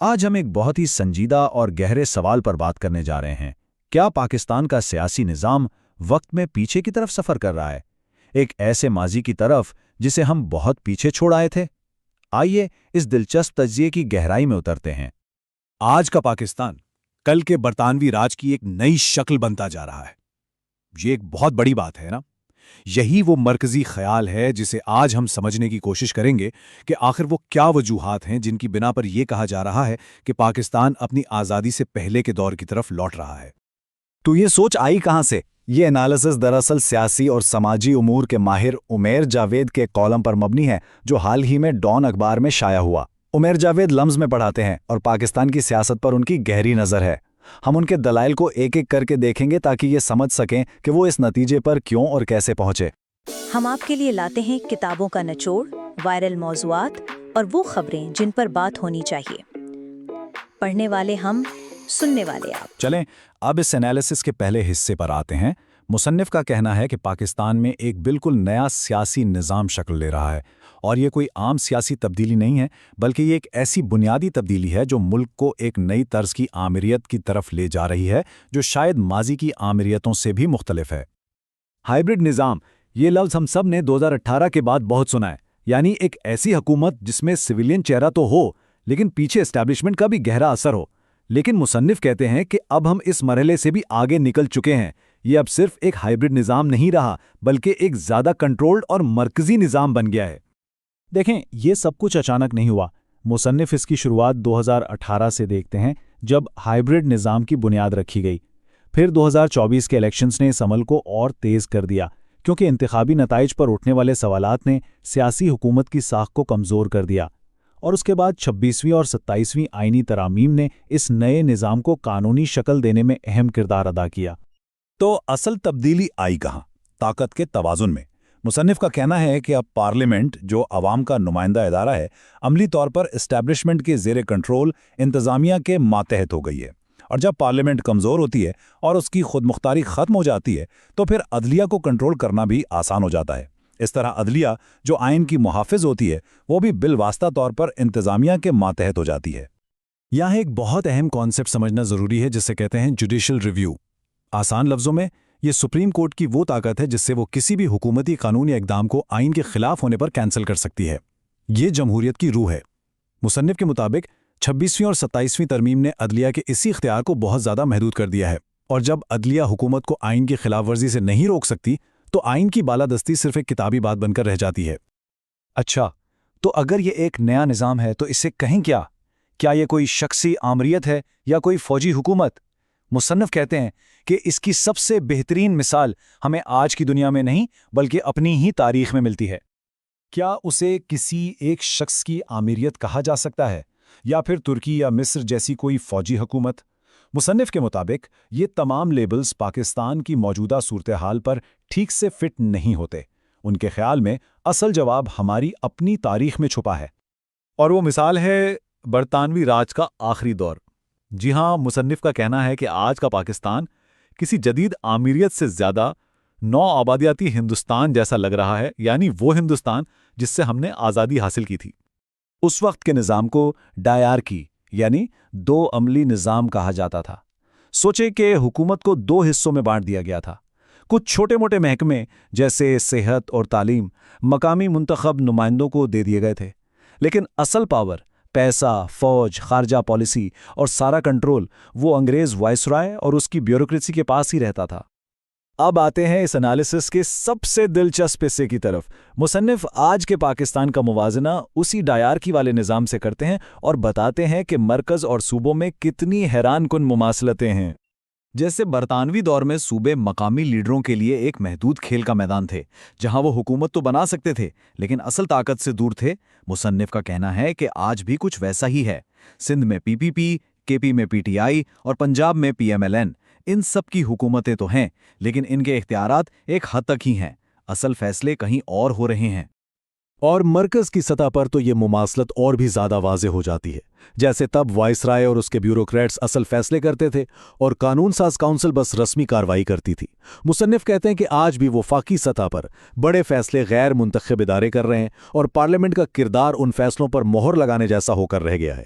آج ہم ایک بہت ہی سنجیدہ اور گہرے سوال پر بات کرنے جا رہے ہیں۔ کیا پاکستان کا سیاسی نظام وقت میں پیچھے کی طرف سفر کر رہا ہے؟ ایک ایسے ماضی کی طرف جسے ہم بہت پیچھے چھوڑ آئے تھے؟ آئیے اس دلچسپ تجزیے کی گہرائی میں اترتے ہیں۔ آج کا پاکستان کل کے برطانوی راج کی ایک نئی شکل بنتا جا رہا ہے۔ یہ ایک بہت بڑی بات ہے نا؟ یہی وہ مرکزی خیال ہے جسے آج ہم سمجھنے کی کوشش کریں گے کہ آخر وہ کیا وجوہات ہیں جن کی بنا پر یہ کہا جا رہا ہے کہ پاکستان اپنی آزادی سے پہلے کے دور کی طرف لوٹ رہا ہے۔ تو یہ سوچ آئی کہاں سے؟ یہ انالیسس دراصل سیاسی اور سماجی امور کے ماہر عمیر جاوید کے کالم پر مبنی ہے جو حال ہی میں ڈان اخبار میں شائع ہوا۔ عمیر جاوید لمز میں پڑھاتے ہیں اور پاکستان کی سیاست پر ان کی گہری نظر ہے۔ ہم ان کے دلائل کو ایک ایک کر کے دیکھیں گے تاکہ یہ سمجھ سکیں کہ وہ اس نتیجے پر کیوں اور کیسے پہنچے۔ ہم آپ کے لیے لاتے ہیں کتابوں کا نچوڑ، وائرل موضوعات اور وہ خبریں جن پر بات ہونی چاہیے۔ پڑھنے والے ہم، سننے والے آپ۔ چلیں اب اس انالیسس کے پہلے حصے پر آتے ہیں۔ مصنف کا کہنا ہے کہ پاکستان میں ایک بالکل نیا سیاسی نظام شکل لے رہا ہے، اور یہ کوئی عام سیاسی تبدیلی نہیں ہے بلکہ یہ ایک ایسی بنیادی تبدیلی ہے جو ملک کو ایک نئی طرز کی آمریت کی طرف لے جا رہی ہے جو شاید ماضی کی آمریتوں سے بھی مختلف ہے۔ ہائبرڈ نظام، یہ لفظ ہم سب نے 2018 کے بعد بہت سنا ہے، یعنی ایک ایسی حکومت جس میں سویلین چہرہ تو ہو لیکن پیچھے اسٹیبلشمنٹ کا بھی گہرا اثر ہو۔ لیکن مصنف کہتے ہیں کہ اب ہم اس مرحلے سے بھی آگے نکل چکے ہیں۔ یہ اب صرف ایک ہائبرڈ نظام نہیں رہا بلکہ ایک زیادہ کنٹرولڈ اور مرکزی نظام بن گیا ہے۔ دیکھیں، یہ سب کچھ اچانک نہیں ہوا۔ مصنف اس کی شروعات 2018 سے دیکھتے ہیں جب ہائبرڈ نظام کی بنیاد رکھی گئی۔ پھر 2024 کے الیکشنز نے اس عمل کو اور تیز کر دیا کیونکہ انتخابی نتائج پر اٹھنے والے سوالات نے سیاسی حکومت کی ساخت کو کمزور کر دیا، اور اس کے بعد 26ویں اور 27ویں آئینی ترامیم نے اس نئے نظام کو قانونی شکل دینے میں اہم کردار ادا کیا۔ تو اصل تبدیلی آئی کہاں؟ طاقت کے توازن میں۔ مصنف کا کہنا ہے کہ اب پارلیمنٹ، جو عوام کا نمائندہ ادارہ ہے، عملی طور پر اسٹیبلشمنٹ کے زیر کنٹرول انتظامیہ کے ماتحت ہو گئی ہے، اور جب پارلیمنٹ کمزور ہوتی ہے اور اس کی خود مختاری ختم ہو جاتی ہے تو پھر عدلیہ کو کنٹرول کرنا بھی آسان ہو جاتا ہے۔ اس طرح عدلیہ، جو آئین کی محافظ ہوتی ہے، وہ بھی بالواسطہ طور پر انتظامیہ کے ماتحت ہو جاتی ہے۔ یہاں ایک بہت اہم کانسیپٹ سمجھنا ضروری ہے جسے کہتے ہیں جوڈیشل ریویو۔ آسان لفظوں میں، یہ سپریم کورٹ کی وہ طاقت ہے جس سے وہ کسی بھی حکومتی قانونی اقدام کو آئین کے خلاف ہونے پر کینسل کر سکتی ہے۔ یہ جمہوریت کی روح ہے۔ مصنف کے مطابق 26ویں اور 27ویں ترمیم نے عدلیہ کے اسی اختیار کو بہت زیادہ محدود کر دیا ہے، اور جب عدلیہ حکومت کو آئین کی خلاف ورزی سے نہیں روک سکتی تو آئین کی بالادستی صرف ایک کتابی بات بن کر رہ جاتی ہے۔ اچھا، تو اگر یہ ایک نیا نظام ہے تو اسے کہیں کیا؟ کیا یہ کوئی شخصی آمریت ہے یا کوئی فوجی حکومت؟ مصنف کہتے ہیں کہ اس کی سب سے بہترین مثال ہمیں آج کی دنیا میں نہیں بلکہ اپنی ہی تاریخ میں ملتی ہے۔ کیا اسے کسی ایک شخص کی آمریت کہا جا سکتا ہے، یا پھر ترکی یا مصر جیسی کوئی فوجی حکومت؟ مصنف کے مطابق یہ تمام لیبلز پاکستان کی موجودہ صورتحال پر ٹھیک سے فٹ نہیں ہوتے۔ ان کے خیال میں اصل جواب ہماری اپنی تاریخ میں چھپا ہے، اور وہ مثال ہے برطانوی راج کا آخری دور۔ جی ہاں، مصنف کا کہنا ہے کہ آج کا پاکستان کسی جدید آمیریت سے زیادہ نو آبادیاتی ہندوستان جیسا لگ رہا ہے، یعنی وہ ہندوستان جس سے ہم نے آزادی حاصل کی تھی۔ اس وقت کے نظام کو ڈائارکی یعنی دو عملی نظام کہا جاتا تھا۔ سوچے کہ حکومت کو دو حصوں میں بانٹ دیا گیا تھا۔ کچھ چھوٹے موٹے محکمے جیسے صحت اور تعلیم مقامی منتخب نمائندوں کو دے دیے گئے تھے، لیکن اصل پاور، پیسہ، فوج، خارجہ پالیسی اور سارا کنٹرول وہ انگریز وائسرائے اور اس کی بیوروکریسی کے پاس ہی رہتا تھا۔ اب آتے ہیں اس انالیسس کے سب سے دلچسپ حصے کی طرف۔ مصنف آج کے پاکستان کا موازنہ اسی ڈائارکی والے نظام سے کرتے ہیں اور بتاتے ہیں کہ مرکز اور صوبوں میں کتنی حیران کن مماثلتیں ہیں۔ جیسے برطانوی دور میں صوبے مقامی لیڈروں کے لیے ایک محدود کھیل کا میدان تھے جہاں وہ حکومت تو بنا سکتے تھے لیکن اصل طاقت سے دور تھے، مصنف کا کہنا ہے کہ آج بھی کچھ ویسا ہی ہے۔ سندھ میں پی پی پی، کے پی میں پی ٹی آئی اور پنجاب میں پی ایم ایل این، ان سب کی حکومتیں تو ہیں لیکن ان کے اختیارات ایک حد تک ہی ہیں، اصل فیصلے کہیں اور ہو رہے ہیں۔ اور مرکز کی سطح پر تو یہ مماثلت اور بھی زیادہ واضح ہو جاتی ہے، جیسے تب وائسرائے اور اس کے بیوروکریٹس اصل فیصلے کرتے تھے اور قانون ساز کونسل بس رسمی کارروائی کرتی تھی۔ مصنف کہتے ہیں کہ آج بھی وفاقی سطح پر بڑے فیصلے غیر منتخب ادارے کر رہے ہیں اور پارلیمنٹ کا کردار ان فیصلوں پر مہر لگانے جیسا ہو کر رہ گیا ہے۔